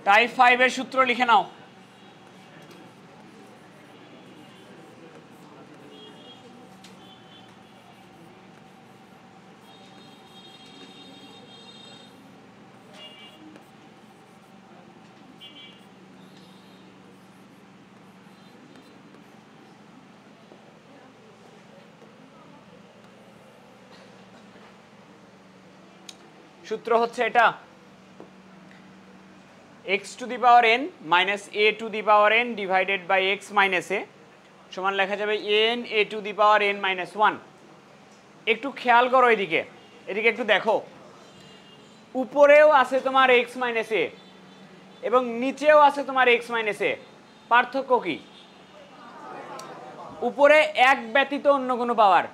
Type 5 এর সূত্র লিখে নাও। সূত্র হচ্ছে এটা x to the power n minus a to the power n divided by x minus a সমান লেখা যাবে n a to the power n minus 1। একটু খেয়াল করো এদিকে, এদিকে একটু দেখো, উপরেও আছে তোমার x মাইনাস a এবং নিচেও আছে তোমার x মাইনাস a। পার্থক্য কি? উপরে এক ব্যতীত অন্য কোনো পাওয়ার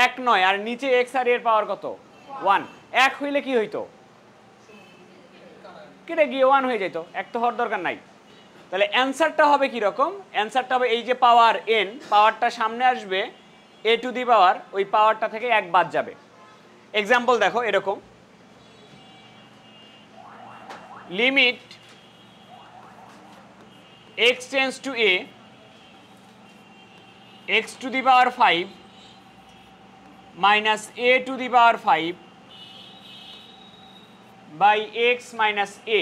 এক নয়, আর নিচে x আর এর পাওয়ার কত? 1। এক হইলে কি হইতো? কেটে গিয়ে 1 হয়ে যেত, এক তো হওয়ার দরকার নাই। তাহলে অ্যান্সারটা হবে কি রকম? অ্যান্সারটা হবে এই যে পাওয়ার n, পাওয়ারটা সামনে আসবে a টু দি পাওয়ার, ওই পাওয়ারটা থেকে এক বাদ যাবে। এক্সাম্পল দেখো এরকম, limit x tends to a x to the power 5 minus a to the power 5 by x minus a।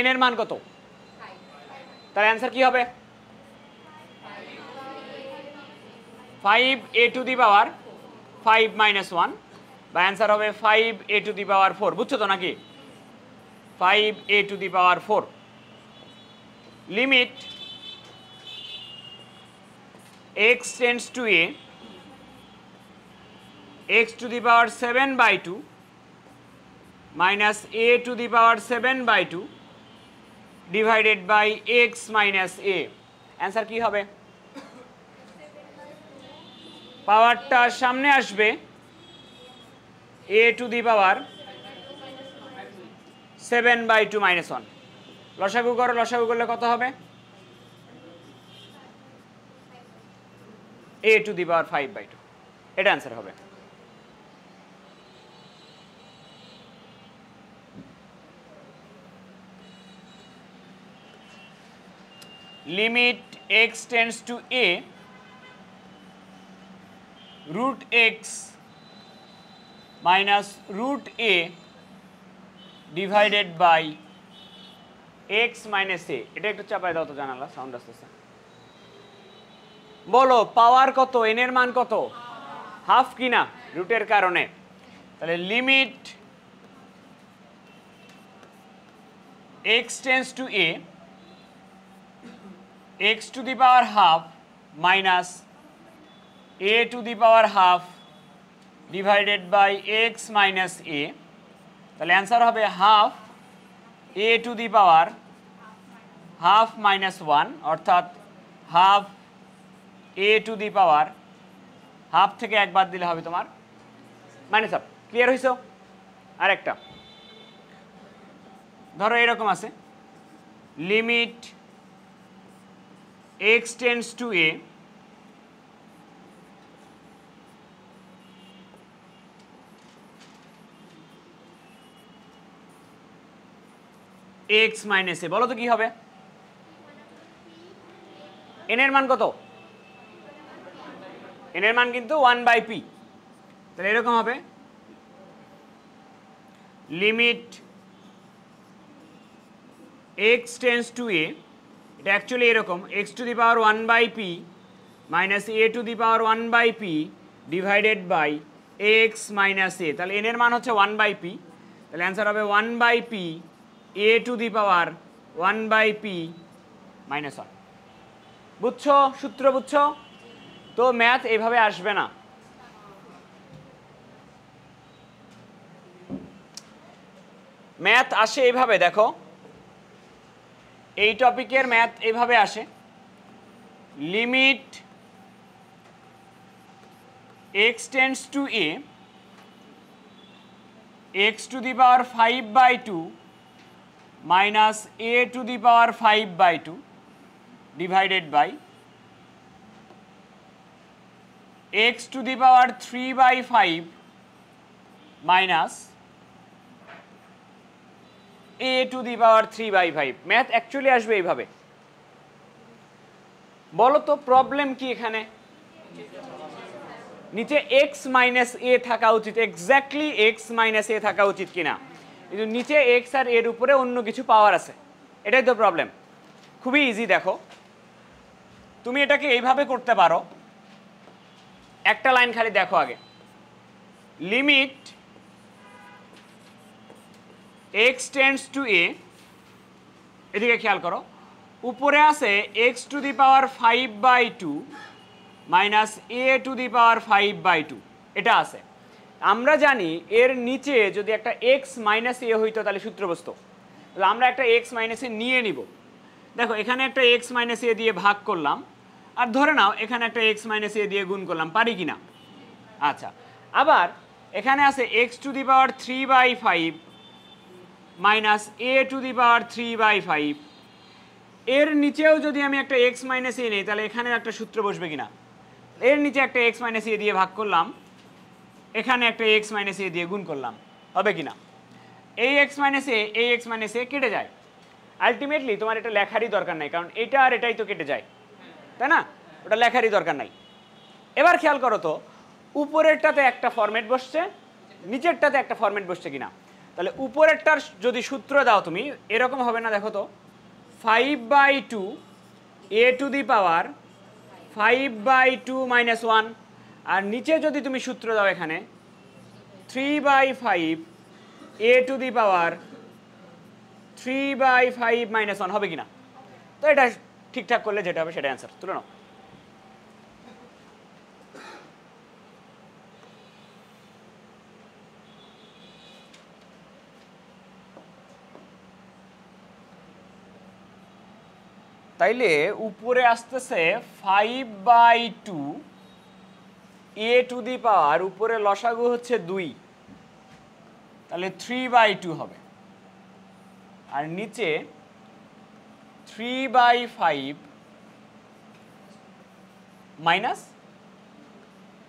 n এর মান কত? তার অ্যান্সার কি হবে? 5 a to the power 5 minus 1, বা অ্যান্সার হবে 5 a টু দি পাওয়ার 4। বুঝছো তো নাকি? 5 a to the power 4। Limit x tends to a x to the power 7 by 2 minus a to the power 7 by 2 divided by x minus a। Answer কি হবে? পাওয়ারটা সামনে আসবে a to the power 7 by 2 minus 1। লসাগু করো, লসাগু করলে কত হবে? a to the power 5 by 2। এটা অ্যান্সার হবে। Limit x tends to a root x minus root a divided by x minus a। এটা একটু চাপায় দাও তো জানালা, সাউন্ড আসতেছে। বলো পাওয়ার কত, n এর মান কত? হাফ কিনা রুটের কারণে। তাহলে limit x tends to a x to the power half minus a to the power half divided by x minus a। তাহলে অ্যান্সার হবে half a to the power half minus 1, অর্থাৎ half a to the power half থেকে এক বাদ দিলে হবে তোমার minus half. Clear হইছো? আরেকটা ধরো এরকম আছে, limit x tends to a x minus a। বলো তো কি হবে? n এর মান কত? n এর মান কিন্তু 1 বাই p। তাহলে এরকম হবে limit x tends to a, এটা অ্যাকচুয়ালি এরকম x to the power 1 by p minus a to the power 1 by p divided by x minus a। তাহলে n এর মান হচ্ছে 1 বাই p, তাহলে অ্যান্সার হবে 1 by p a to the power 1 by p minus 1। বুঝছো? সূত্র বুঝছো তো? ম্যাথ এইভাবে আসবে না, ম্যাথ আসে এইভাবে। দেখো এই টপিকের ম্যাথ এইভাবে আসে, limit x tends to a x to the power 5 by 2 minus a to the power 5 by 2 divided by x to the power 3 by 5 minus a to the power 3/5। Math actually আসবে এইভাবে। বলো তো problem কি এখানে? নিচে x minus a থাকা উচিত, exactly x minus a থাকা উচিত কিনা, কিন্তু নিচে x আর এর উপরে অন্য কিছু পাওয়ার আছে, এটাই তো প্রবলেম। খুবই ইজি, দেখো তুমি এটাকে এইভাবে করতে পারো। একটা লাইন খালি দেখো আগে, limit x tends to a, এদিকে খেয়াল করো, উপরে আছে x to the power 5/2 minus a to the power 5/2, এটা আছে। আমরা জানি এর নিচে যদি একটা x মাইনাস a হইতো তাহলে সূত্র বসতো, তাহলে আমরা একটা x মাইনাস a নিয়ে নিব। দেখো এখানে একটা x মাইনাস a দিয়ে ভাগ করলাম, আর ধরে নাও এখানে একটা x মাইনাস a দিয়ে গুণ করলাম, পারি কি না? আচ্ছা, আবার এখানে আছে x to the power 3/5 minus a to the power 3/5, এর নিচেও যদি আমি একটা x মাইনাস a নিই তাহলে এখানে একটা সূত্র বসবে কিনা? এর নিচে একটা x মাইনাস a দিয়ে ভাগ করলাম, এখানে একটা x মাইনাস a দিয়ে গুণ করলাম, হবে কিনা? এই x মাইনাস a এই x মাইনাস a কেটে যায়। আলটিমেটলি তোমার এটা লেখারই দরকার নাই, কারণ এটা আর এটাই তো কেটে যায়, তাই না? ওটা লেখারই দরকার নাই। এবার খেয়াল করো তো, উপরেরটাতে একটা ফরম্যাট বসছে, নিচেরটাতে একটা ফরম্যাট বসছে কিনা। তাহলে উপরেরটার যদি সূত্র দাও তুমি, এরকম হবে না, দেখো তো, 5/2 a to the power 5/2 minus 1, আর নিচে যদি তুমি সূত্র দাও এখানে 3/5 a to the power 3/5 minus 1, হবে কিনা? তো এটা ঠিকঠাক করলে যেটা হবে সেটা অ্যান্সার। তুলে নাও। তাইলে উপরে আসতেছে 5/2 a টু দি পাওয়ার, উপরে লসাগু হচ্ছে 2, তাহলে 3/2 হবে, আর নিচে 3/5 মাইনাস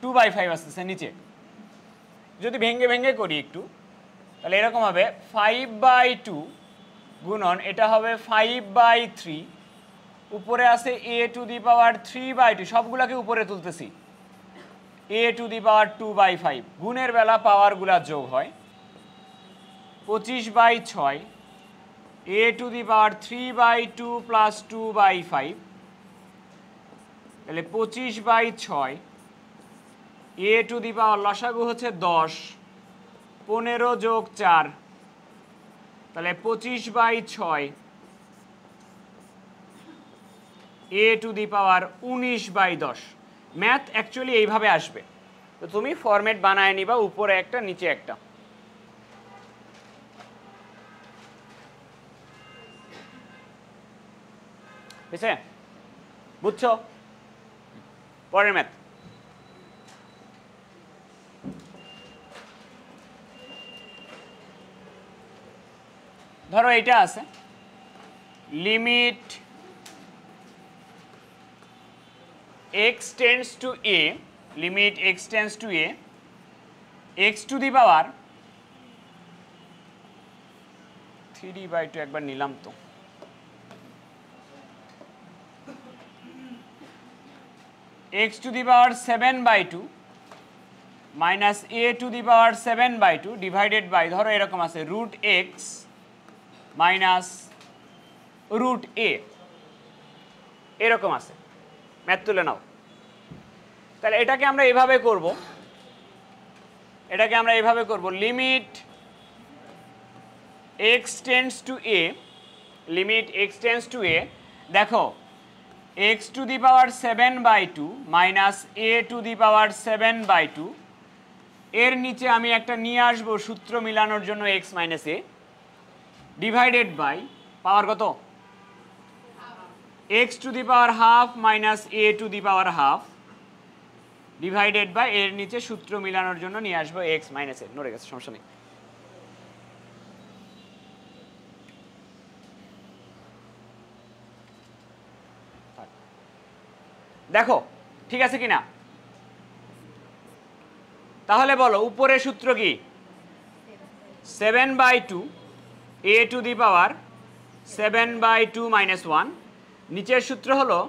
2/5 আসতেছে নিচে। যদি ভেঙে ভেঙে করি একটু, তাহলে এরকম হবে 5/2 গুণন, এটা হবে 5/3, উপরে আছে a টু দি পাওয়ার 3/2, সবগুলাকে উপরে তুলতেছি, a টু দি পাওয়ার 2/5, গুণের বেলা পাওয়ারগুলা যোগ হয়, 25/6 a to the power 3/2 plus 2/5, তাহলে 25/6 a টু দি পাওয়ার লসাগু হচ্ছে 10, 15 যোগ 4, তাহলে 25/6 a to the power 19/10। Math actually এইভাবে আসবে, তো তুমি ফরম্যাট বানায় নিবা, উপরে একটা নিচে একটা। বুঝছে? বুঝছো? পরের ম্যাথ, ধরো এইটা আছে, limit x tends to a, limit x tends to a, x to the power 3/2, একবার নিলাম তো, x to the power 7/2 minus a to the power 7/2 divided by, ধরো এরকম আছে, root x minus root a, এরকম আছে। ম্যাথ তুলে নাও। তাহলে এটাকে আমরা এইভাবে করব, limit x tends to a, limit x tends to a, দেখো x to the power 7/2 minus a to the power 7/2, এর নিচে আমি একটা নিয়ে আসবো সূত্র মিলানোর জন্য x minus a, divided by power কত, x to the power half minus a to the power half, divided by এর নিচে সূত্র মিলানোর জন্য নিয়ে আসবো x মাইনাস a। নড়ে গেছে, সমস্যা নেই। দেখো ঠিক আছে কিনা? তাহলে বলো উপরের সূত্র কি? 7/2 a টু দি পাওয়ার 7/2 - 1, নিচের সূত্র হলো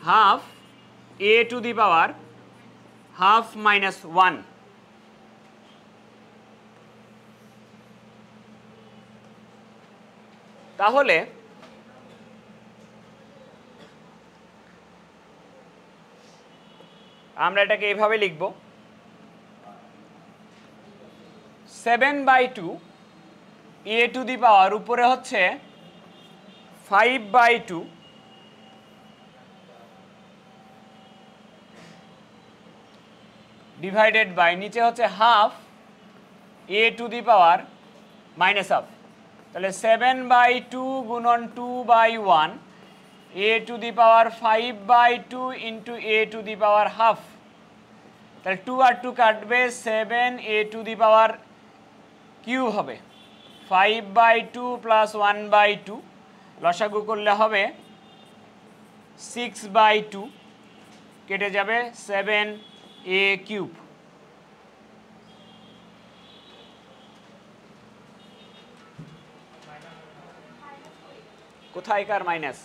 half a to the power half minus 1। তাহলে আমরা এটাকে এইভাবে লিখব, 7/2 a টু দি পাওয়ার উপরে হচ্ছে 5/2 ডিভাইডেড বাই নিচে হচ্ছে half a to the power minus half. তাহলে 7/2 গুণন 2/1 a to the power 5/2 into a to the power half. তাহলে 2 আর 2 কাটবে, 7 a to the power cube হবে 5/2 প্লাস 1/2, লসাগু করলে হবে 6/2, কেটে যাবে 7a কিউব। কোথায়কার মাইনাস?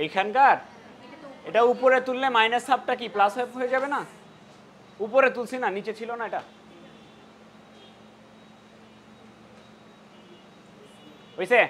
এইখানকার। এটা উপরে তুললে মাইনাস হাফটা কি প্লাস হাফ হয়ে যাবে না? উপরে তুলছি না, নিচে ছিল না এটা। বুঝছে?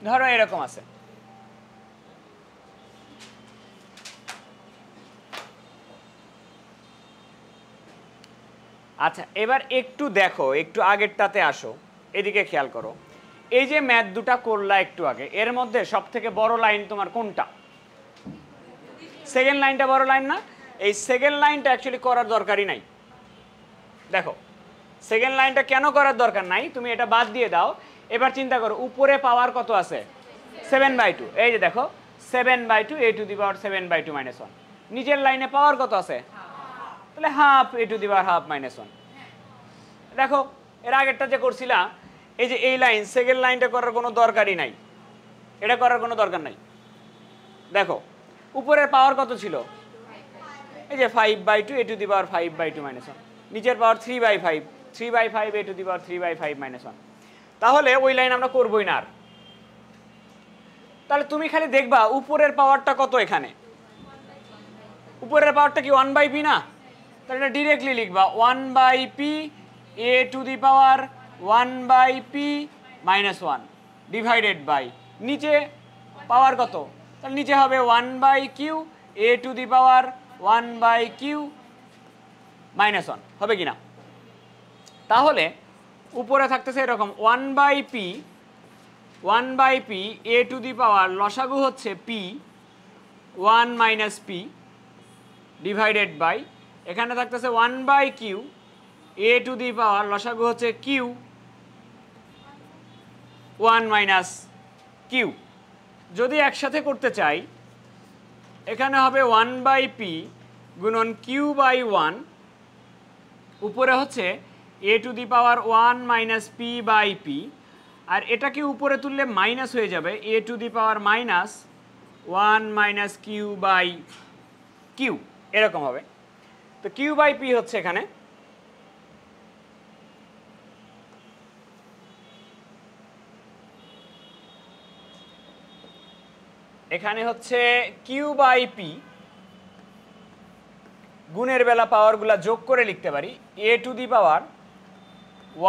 ধরো এরকম আছে, আচ্ছা এবার একটু দেখো, একটু আগেরটাতে আসো, এদিকে খেয়াল করো। এই যে ম্যাথ দুটা করলা একটু আগে, এর মধ্যে সব থেকে বড় লাইন তোমার কোনটা? সেকেন্ড লাইনটা বড় লাইন না? এই সেকেন্ড লাইনটা অ্যাকচুয়ালি করার দরকারই নাই। দেখো সেকেন্ড লাইনটা কেন করার দরকার নাই, তুমি এটা বাদ দিয়ে দাও। এবার চিন্তা করো উপরে পাওয়ার কত আছে? 7/2। এই যে দেখো 7/2 a টু দি পাওয়ার 7/2 - 1। নিচের লাইনে পাওয়ার কত আছে? তাহলে half a to the power half minus 1। দেখো এর আগেরটা যে করছিলাম, এই যে এই লাইন, সেকেন্ড লাইনটা করার কোনো দরকারই নাই, এটা করার কোনো দরকার নাই। দেখো উপরের পাওয়ার কত ছিল? এই যে 5/2 a টু দি পাওয়ার 5/2 - 1। নিচের পাওয়ার 3/5, 3/5 a টু দি পাওয়ার 3/5 - 1। তাহলে ওই লাইন আমরা করবোই না আর। তাহলে তুমি খালি দেখবা উপরের পাওয়ারটা কত এখানে। উপরের পাওয়ারটা কি 1/p না? তাহলে এটা ডিরেক্টলি লিখবা 1/p a to the power 1/p - 1 divided by নিচে পাওয়ার কত? তাহলে নিচে হবে 1/q a to the power 1/q - 1 হবে কিনা? তাহলে উপরে থাকতেছে এরকম 1/p a টু দি পাওয়ার লসাগু হচ্ছে p 1 - p ডিভাইডেড বাই এখানে থাকতেছে 1/q a টু দি পাওয়ার লসাগু হচ্ছে q 1 - q। যদি একসাথে করতে চাই এখানে হবে 1/p গুণন q/1, উপরে হচ্ছে a to the power 1 - p/p, আর এটাকে উপরে তুললে মাইনাস হয়ে যাবে a to the power -1 - q/q, এরকম হবে। তো q/p হচ্ছে এখানে হচ্ছে q/p। গুণের বেলা পাওয়ারগুলা যোগ করে লিখতে পারি a to the power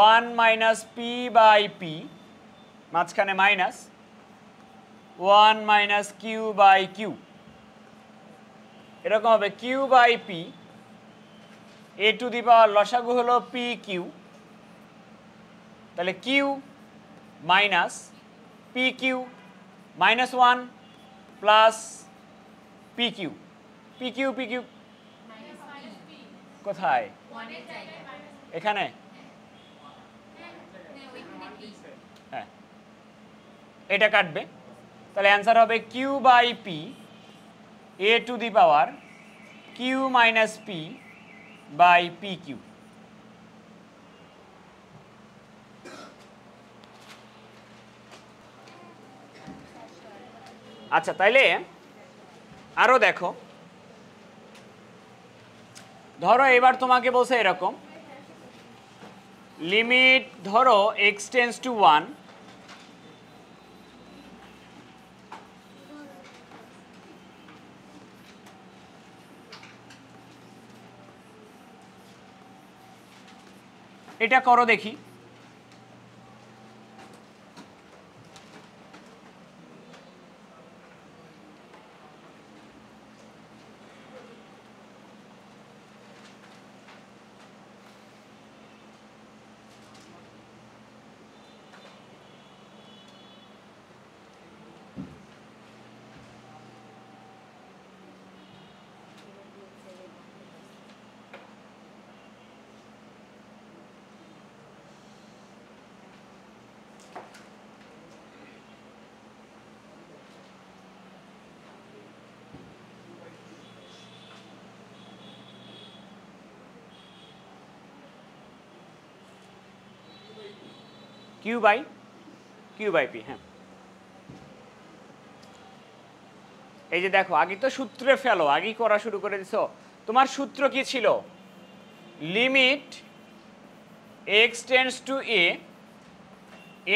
1 - p/p, মাঝখানে মাইনাস 1 - q/q, এরকম হবে q/p a টু দি পাওয়ার লসাগু হলো pq, তাহলে q minus pq -1 plus P Q, P Q, P Q কোথায়? এখানে। হ্যাঁ, এটা কাটবে, তাহলে অ্যান্সার হবে Q by P A to the power Q minus P by P Q. আচ্ছা, তাইলে আরো দেখো, ধরো এবার তোমাকে বলছে এরকম, লিমিট ধরো x টেন্ডস টু 1, এটা করো দেখি। Q by P. হ্যাঁ, এই যে দেখো, আগে তো সূত্রে ফেলো, আগেই করা শুরু করে দিছো। তোমার সূত্র কি ছিল? Limit x tends to a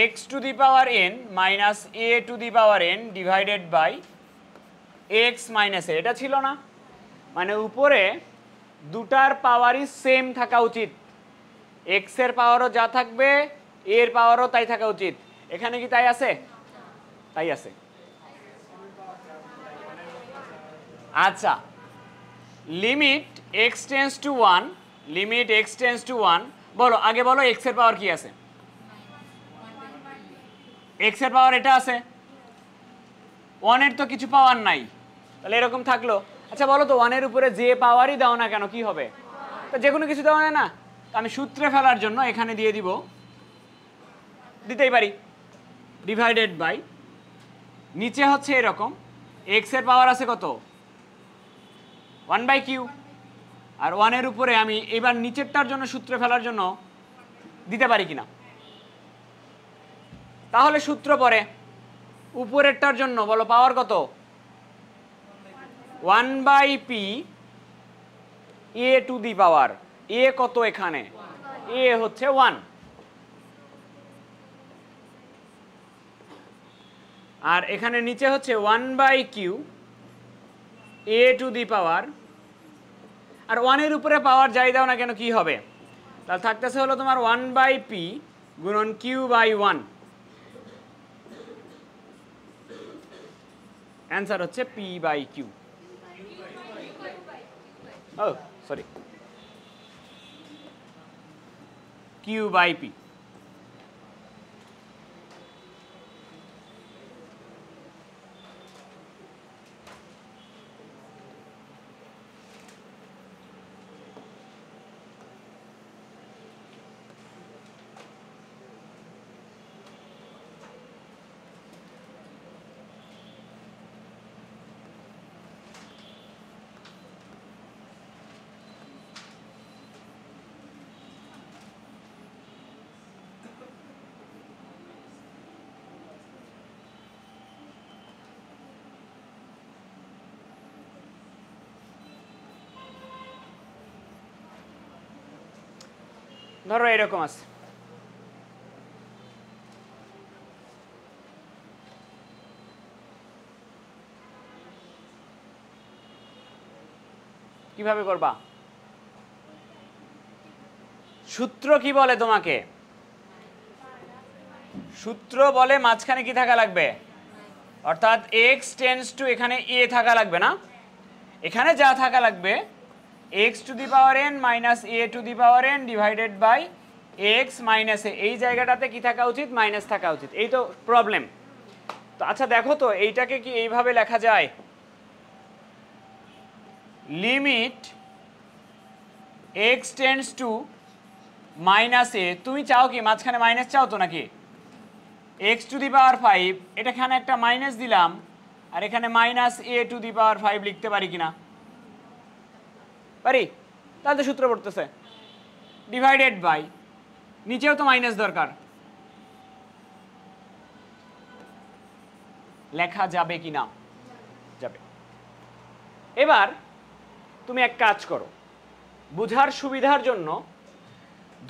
x to the power n minus a to the power n divided by x minus a. এটা ছিল না? মানে উপরে দুটার পাওয়ারই সেম থাকা উচিত, এক্স এর পাওয়ারও যা থাকবে এর পাওয়ারও তাই থাকা উচিত। এখানে কি তাই আছে? তাই আছে। আচ্ছা, limit x tends two 1, limit x tends two 1, বলো আগে বলো এক্স এর পাওয়ার কি আছে? এক্স এর পাওয়ার এটা আছে, 1 এর তো কিছু পাওয়ার নাই, তাহলে এরকম থাকলো। আচ্ছা বলো তো 1 এর উপরে যে পাওয়ারই দাও না কেন কি হবে? তো যে কোনো কিছু দেওয়া না, আমি সূত্রে ফেলার জন্য এখানে দিয়ে দিব, দিতেই পারি, ডিভাইডেড বাই, নিচে হচ্ছে এরকম, এক্স এর পাওয়ার আছে কত? 1 বাই কিউ, আর 1 এর উপরে আমি এবার নিচেরটার জন্য সূত্রে ফেলার জন্য দিতে পারি কিনা? তাহলে সূত্র পরে উপরেরটার জন্য বলো পাওয়ার কত? 1 by P A to the power, a কত এখানে? এ হচ্ছে 1, আর এখানে নিচে হচ্ছে 1 by q a to the power, আর 1 এর উপরে পাওয়ার যাই দাও না কেন কি হবে? তাহলে থাকতেছে হলো তোমার 1 বাই পি গুণন কিউ বাই 1, অ্যান্সার হচ্ছে পি বাই কিউ। ও সরি, কিউ বাই পি। ধরো এরকম আছে, কিভাবে করবা? সূত্র কি বলে তোমাকে? সূত্র বলে মাঝখানে কি থাকা লাগবে, অর্থাৎ x টেন্ডস টু এখানে a থাকা লাগবে না, এখানে যা থাকা লাগবে x to the power n minus a to the power n divided by x minus a। এই জায়গাটাতে কি থাকা উচিত? মাইনাস থাকা উচিত। এই তো প্রবলেম। তো আচ্ছা দেখো তো এইটাকে কি এইভাবে লেখা যায়? Limit x tends to minus a, তুমি চাও কি মাঝখানে মাইনাস চাও তো নাকি, x টু দি পাওয়ার 5, এখানে একটা মাইনাস দিলাম আর এখানে minus a to the power 5 লিখতে পারি কিনা, পারি? তাহলে তো সূত্র পড়তেছে ডিভাইডেড বাই, নিচেও তো মাইনাস দরকার, লেখা যাবে কিনা? যাবে। এবার তুমি এক কাজ করো, বুঝার সুবিধার জন্য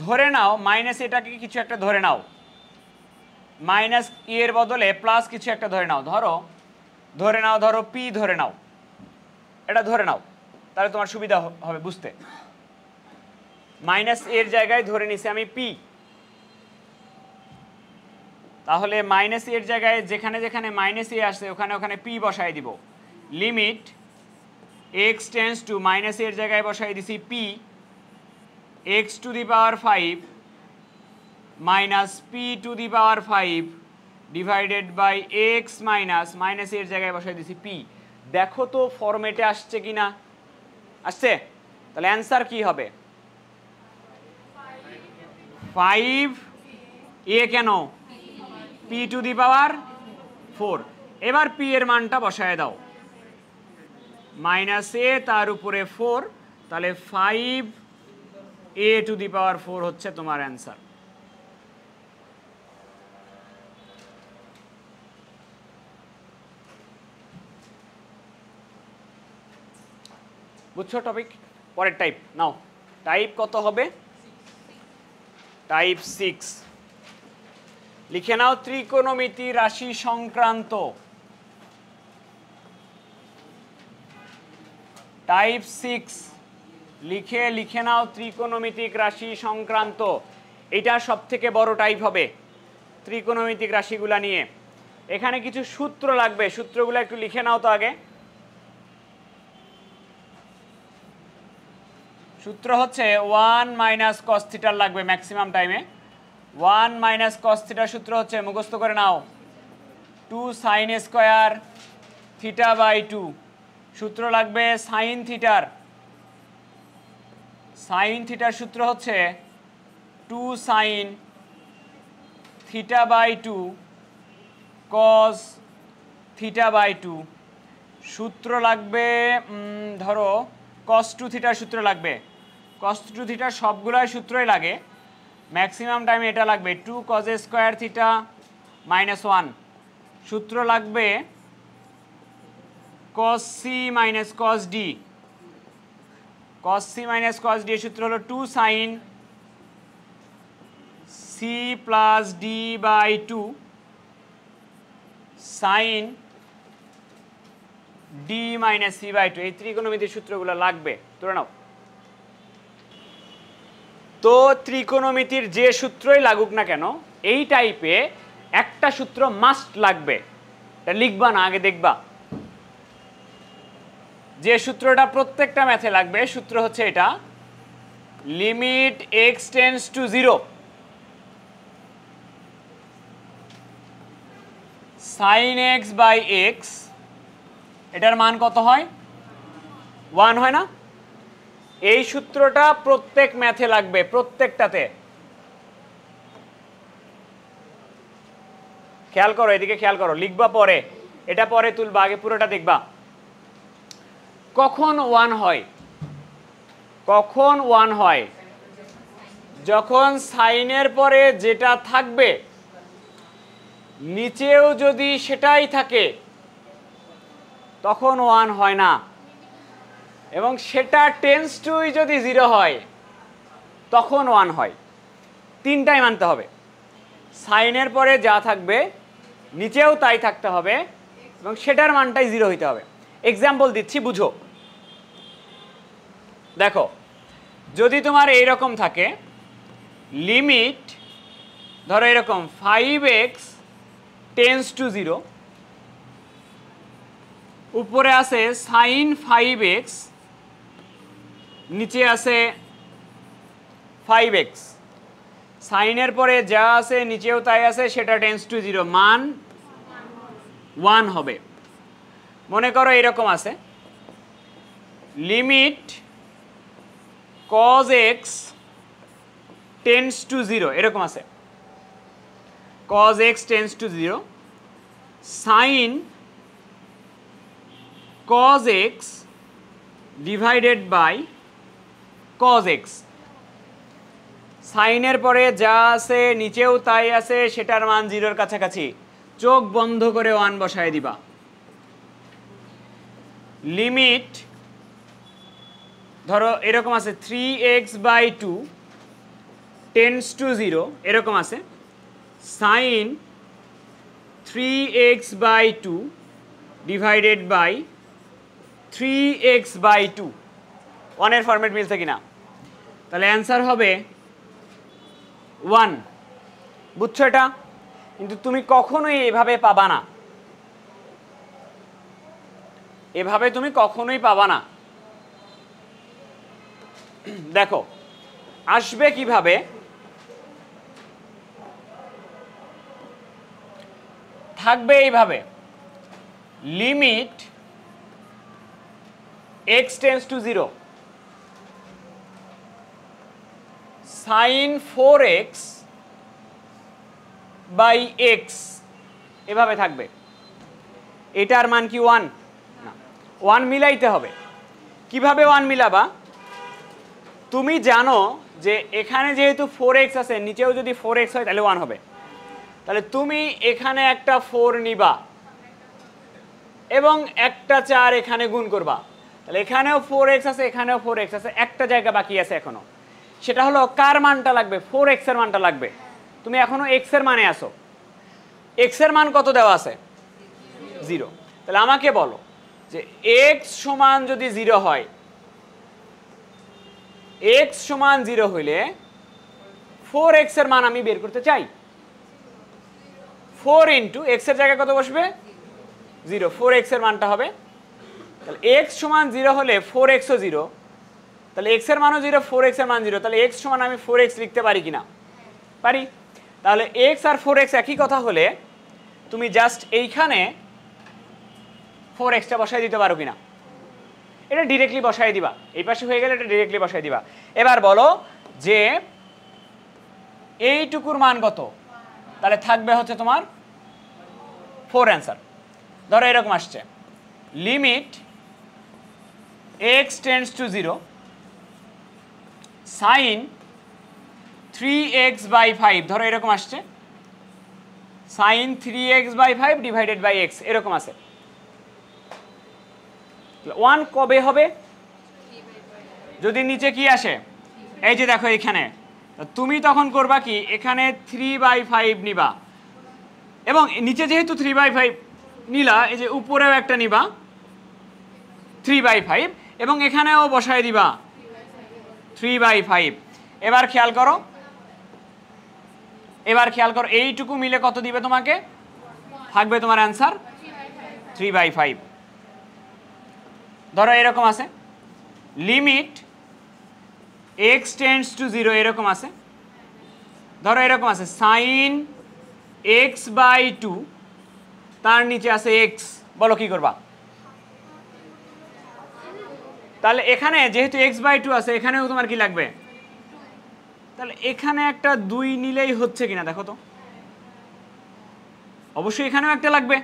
ধরে নাও মাইনাস এটাকে কিছু একটা ধরে নাও, মাইনাস এর বদলে প্লাস কিছু একটা ধরে নাও, ধরো পি ধরে নাও, এটা ধরে নাও, তাহলে তোমার সুবিধা হবে বুঝতে। মাইনাস এর জায়গায় ধরে নিছি আমি পি, তাহলে মাইনাস এর জায়গায় যেখানে যেখানে মাইনাস এ আসছে ওখানে ওখানে পি বসাই দিব। Limit X tends to, minus এর জায়গায় বসাই দিছি P, X to the power 5 minus P to the power 5 divided by x minus এর জায়গায় বসাই দিছি পি। দেখো তো ফরম্যাটে আসছে কিনা, আসছে? তাহলে অ্যান্সার কি হবে? 5 এ কেন, পি টু দি পাওয়ার 4। এবার পি এর মানটা বসায় দাও, মাইনাস এ তার উপরে 4, তাহলে 5 এ টু দি পাওয়ার 4 হচ্ছে তোমার অ্যান্সার। বুঝছো টপিক? পরের টাইপ নাও, টাইপ কত হবে? টাইপ 6। লিখে নাও ত্রিকোণমিতি রাশি সংক্রান্ত। টাইপ 6 লিখে নাও ত্রিকোণমিতিক রাশি সংক্রান্ত। এটা সব থেকে বড় টাইপ হবে ত্রিকোণমিতিক রাশিগুলা নিয়ে। এখানে কিছু সূত্র লাগবে, সূত্রগুলো একটু লিখে নাও তো আগে। সূত্র হচ্ছে 1 মাইনাস কস থিটার লাগবে ম্যাক্সিমাম টাইমে। 1 মাইনাস কস থিটার সূত্র হচ্ছে, মুখস্থ করে নাও, 2 সাইন স্কোয়ার থিটা বাই 2। সূত্র লাগবে সাইন থিটার, সাইন থিটার সূত্র হচ্ছে 2 sine theta by 2 cos theta by 2। সূত্র লাগবে ধরো কস 2 থিটার সূত্র লাগবে, কস 2 থিটার সবগুলোই সূত্রই লাগে, ম্যাক্সিমাম টাইমে এটা লাগবে 2 কস স্কোয়ার থিটা মাইনাস 1। সূত্র লাগবে cos c minus cos d, cos c minus cos d এর সূত্র হলো 2 sin c plus d by 2 sin d minus c by 2। এই ত্রিকোণমিতির সূত্রগুলো লাগবে, ধরে নাও। তো ত্রিকোণমিতির যে সূত্রই লাগুক না কেন, এই টাইপে একটা সূত্র মাস্ট লাগবে, এটা লিখবা না, আগে দেখবা। যে সূত্রটা প্রত্যেকটা ম্যাথে লাগবে সূত্র হচ্ছে এটা, limit x tends to 0 sine X by X, এটার মান কত হয়? 1 হয় না? এই সূত্রটা প্রত্যেক ম্যাথে লাগবে, প্রত্যেকটাতে। খেয়াল করো, এদিকে খেয়াল করো, লিখবা পরে, এটা পরে তুলবা, আগে পুরোটা দেখবা। কখন 1 হয়? কখন 1 হয়? যখন সাইনের পরে যেটা থাকবে নিচেও যদি সেটাই থাকে তখন 1 হয় না, এবং সেটা টেন্স টু যদি 0 হয় তখন 1 হয়। তিনটাই মানতে হবে, সাইনের পরে যা থাকবে নিচেও তাই থাকতে হবে এবং সেটার মানটাই 0 হইতে হবে। এক্সাম্পল দিচ্ছি, বুঝো। দেখো, যদি তোমার এইরকম থাকে, লিমিট ধরো এরকম 5x টেন্স টু 0, উপরে আছে সাইন 5x, নিচে আছে 5x, সাইনের পরে যা আছে নিচেও তাই আছে, সেটা টেন্স টু 0, মান 1 হবে। মনে করো এরকম আছে, limit cos x tends to 0 এরকম আছে, cos x tends to 0, sin cos x divided by cos x। সাইনের পরে যা আছে নিচেও তাই আছে, সেটার মান 0-র কাছাকাছি, চোখ বন্ধ করে 1 বসায় দিবা। লিমিট ধরো এরকম আছে 3x/2 টেন্ডস টু 0 এরকম আছে, sin 3x/2 divided by 3x/2। 1 এর ফরম্যাট মিলছে কিনা? তাহলে অ্যান্সার হবে 1। বুঝছো এটা? কিন্তু তুমি কখনোই এভাবে পাবা না, এভাবে তুমি কখনোই পাবা না। দেখো আসবে কিভাবে, থাকবে এইভাবে, limit x tends to 0 sin 4x by x এভাবে থাকবে। এটার মান কি 1? না, 1 মিলাইতে হবে। কিভাবে 1 মিলাবা? তুমি জানো যে এখানে যেহেতু 4x আছে, নিচেও যদি 4x হয় তাহলে 1 হবে। তাহলে তুমি এখানে একটা 4 নিবা এবং একটা 4 এখানে গুণ করবা, তাহলে এখানেও 4x আছে, এখানেও 4x আছে, একটা জায়গা বাকি আছে এখনো, সেটা হলো কার মানটা লাগবে? 4x এর মানটা লাগবে। তুমি এখনো x এর মানে আসো, x এর মান কত দেওয়া আছে? 0। তাহলে আমাকে বলো যে x সমান যদি 0 হয়, x সমান 0 হইলে 4x এর মান আমি বের করতে চাই। 4 ইন্টু x এর জায়গায় কত বসবে? 0, 4x এর মানটা হবে। তাহলে x সমান 0 হলে 4x ও 0, তাহলে x এর মানও 0, 4x এর মান 0, তাহলে x সমান আমি 4x লিখতে পারি কিনা? পারি। তাহলে x আর 4x একই কথা হলে তুমি জাস্ট এইখানে 4xটা বসাই দিতে পারো কিনা? এটা ডিরেক্টলি বসাই দিবা, এই পাশে হয়ে গেলে এটা ডিরেক্টলি বসাই দিবা। এবার বলো যে এইটুকুর মান কত? তাহলে থাকবে হচ্ছে তোমার 4 অ্যান্সার। ধরো এরকম আসছে, limit x tends to 0 sin 3x/5, ধরো এরকম আসছে, sin 3x/5 divided by x এরকম আছে। 1 কবে হবে? যদি নিচে কি আসে, এই যে দেখো এখানে, তুমি তখন করবা কি, এখানে 3/5 নিবা এবং নিচে যেহেতু 3/5 নিলা, এই যে উপরেও একটা নিবা 3/5 এবং এখানেও বসায় দিবা 3/5। এবার খেয়াল করো, এইটুকু মিলে কত দিবে তোমাকে? থাকবে তোমার অ্যান্সার 3/5। ধরো এরকম আছে, লিমিট x টেন্ডস টু 0 এরকম আছে, ধরো এরকম আছে sin x/2, তার নিচে আছে x। বলো কি করবা? তাহলে এখানে যেহেতু x/2 আছে, এখানেও তোমার কি লাগবে? তাহলে এখানে একটা 2 নিলেই হচ্ছে কিনা দেখো তো, অবশ্যই এখানেও একটা লাগবে।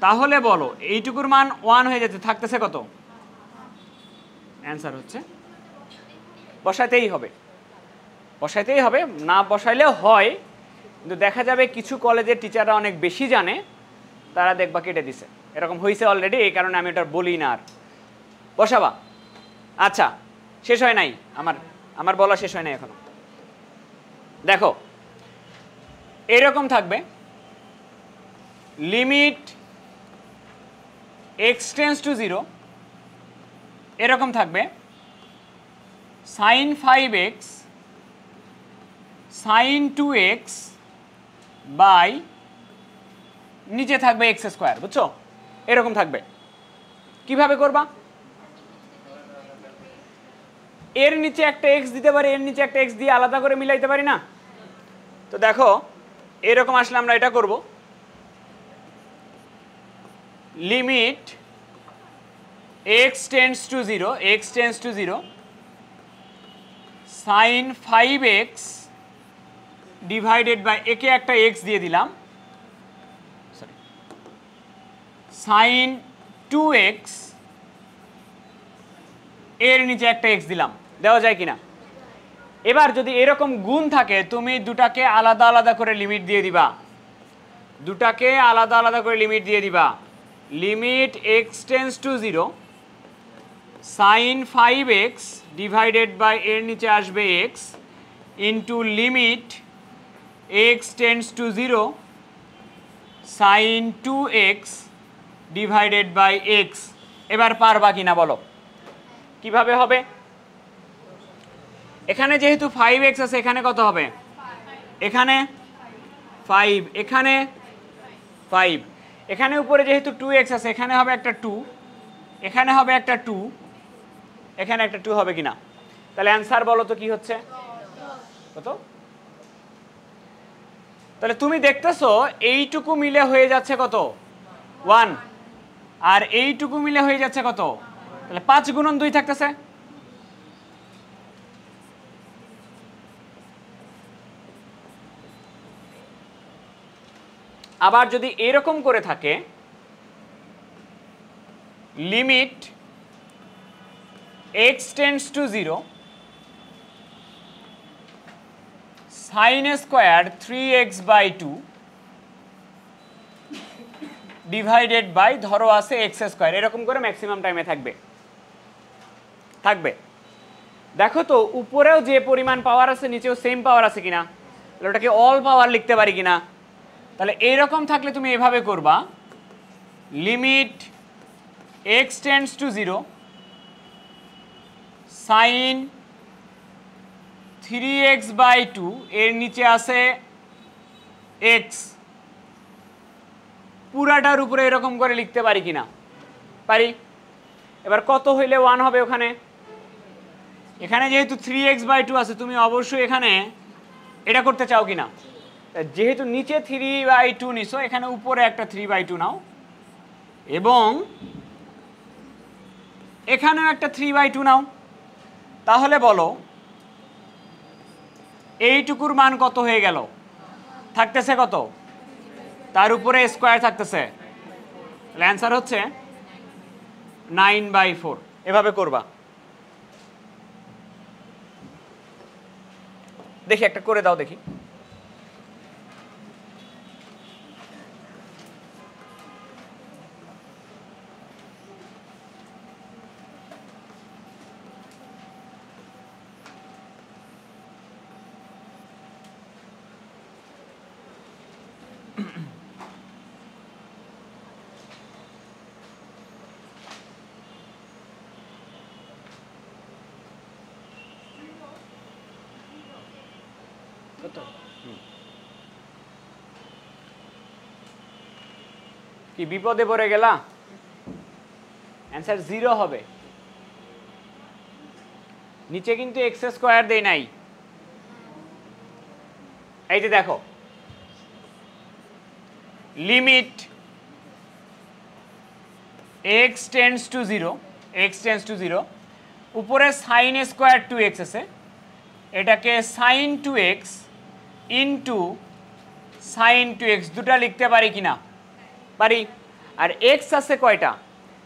তাহলে বলো এইটুকুর মান 1 হয়ে যেতে থাকতেছে কত? অ্যান্সার হচ্ছে, বসাইতেই হবে, বসাইতেই হবে, না বসাইলেও হয়, কিন্তু দেখা যাবে কিছু কলেজের টিচাররা অনেক বেশি জানে, তারা দেখবা কেটে দিছে। এরকম হয়েছে অলরেডি, এই কারণে আমি ওটা বলি না আর। বসাবা? আচ্ছা, শেষ হয় নাই, আমার বলা শেষ হয় নাই এখনো। দেখো এরকম থাকবে, লিমিট x টেন্ডস টু 0 এরকম থাকবে, sin 5x sin 2x by নিচে থাকবে x²। বুঝছো? এরকম থাকবে। কিভাবে করবা? এর নিচে একটা x দিতে পারি, এর নিচে একটা x দিয়ে আলাদা করে মিলাইতে পারি না? তো দেখো এরকম আসলে আমরা এটা করব, limit x tends to 0, x tends to 0, sin 5x divided by একে একটা x দিয়ে দিলাম, সরি sin 2x এর নিচে একটা x দিলাম, দেওয়া যায় কিনা? এবার যদি এরকম গুণ থাকে তুমি দুটাকে আলাদা আলাদা করে লিমিট দিয়ে দিবা, দুটাকে আলাদা আলাদা করে লিমিট দিয়ে দিবা। Limit x tends to 0 sin 5x divided by এর নিচে আসবে x into limit x tends to 0 sin 2x divided by x। এবার পারবা কিনা বলো, কিভাবে হবে? এখানে যেহেতু 5x আছে এখানে কত হবে? এখানে 5, এখানে 5, এখানে উপরে যেহেতু 2x আছে এখানে হবে একটা 2, এখানে হবে একটা 2, এখানে একটা 2 হবে কিনা? তাহলে অ্যান্সার বলো তো কি হচ্ছে? কত? তাহলে তুমি দেখতেছো এইটুকু মিলে হয়ে যাচ্ছে কত? 1, আর এইটুকু মিলে হয়ে যাচ্ছে কত? তাহলে 5 গুণন 2 থাকতেছে। আবার যদি এরকম করে থাকে limit x tends to 0 sin square 3x by 2 divided by ধরো আছে x স্কয়ার, এরকম করে ম্যাক্সিমাম টাইমে থাকবে। দেখো তো উপরেও যে পরিমাণ পাওয়ার আছে নিচেও সেম পাওয়ার আছে কিনা, তাহলে ওটাকে অল পাওয়ার লিখতে পারি কিনা? তাহলে এইরকম থাকলে তুমি এভাবে করবা, limit x tends to 0 sin 3x by 2 এর নিচে আছে x, পুরাটার উপরে এরকম করে লিখতে পারি কিনা? পারি। এবার কত হইলে 1 হবে ওখানে? এখানে যেহেতু 3x বাই 2 আছে তুমি অবশ্যই এখানে এটা করতে চাও কিনা? যেহেতু নিচে 3/2 নিছো এখানে উপরে একটা 3/2 নাও এবং এখানেও একটা 3/2 নাও। তাহলে বলো এইটুকুর মান কত হয়ে গেল? থাকতেছে কত? তার উপরে স্কয়ার থাকতেছে, তাহলে অ্যান্সার হচ্ছে 9/4। এভাবে করবা। দেখি একটা করে দাও দেখি। কি বিপদে পড়ে গেলা? অ্যান্সার 0 হবে। নিচে কিন্তু x স্কয়ার দেই নাই, এই যে দেখো limit x tends to 0, x tends to 0 উপরে sin স্কয়ার 2x আছে, এটাকে sin 2x into sin 2x দুটা লিখতে পারি কিনা? পারি। আর x আছে কয়টা?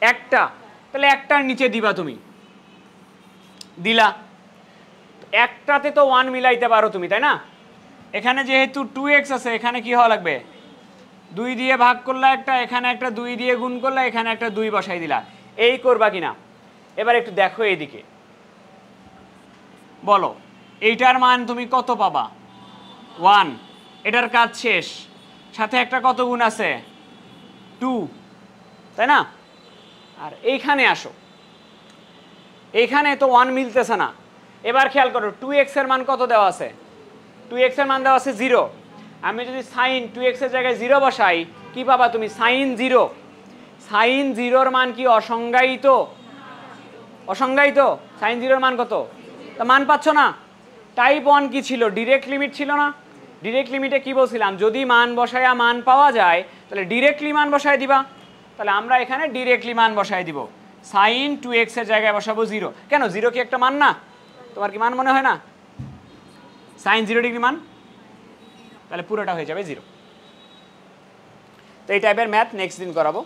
একটা, তাহলে একটার নিচে দিবা তুমি, দিলা, একটাতে তো 1 মিলাইতে পারো তুমি, তাই না? এখানে যেহেতু 2x আছে এখানে কি হওয়া লাগবে? 2 দিয়ে ভাগ করলা একটা, এখানে একটা 2 দিয়ে গুণ করলা, এখানে একটা 2 বসাই দিলা। এই করবা কিনা? এবার একটু দেখো এইদিকে, বলো এইটার মান তুমি কত পাবা? 1, এটার কাজ শেষ। সাথে একটা কত গুণ আছে? 2, তাই না? আর এইখানে আসো, এইখানে তো 1 মিলতেছে না। এবার খেয়াল করো 2x এর মান কত দেওয়া আছে? 2x এর মান দেওয়া আছে 0। আমি যদি sin 2x এর জায়গায় 0 বসাই কি পাবা তুমি? sin 0। sin 0 এর মান কি অসংজ্ঞায়িত? অসংজ্ঞায়িত। sin 0 এর মান কত? তা মান পাচ্ছ না। টাইপ 1 কি ছিল? ডিরেক্ট লিমিট ছিল না? ডিরেক্ট লিমিটে কি বলছিলাম? যদি মান বসায়া মান পাওয়া যায় তাহলে ডিরেক্টলি মান বসায় দিবা। তাহলে আমরা এখানে ডিরেক্টলি মান বসায় দিব। সাইন 2x এর জায়গায় বসাবো 0। কেন, 0 কি একটা মান না? তোমার কি মান মনে হয় না? সাইন 0 ডিগ্রি মান, তাহলে পুরোটা হয়ে যাবে 0। তো এই টাইপের ম্যাথ নেক্সট দিন করাবো।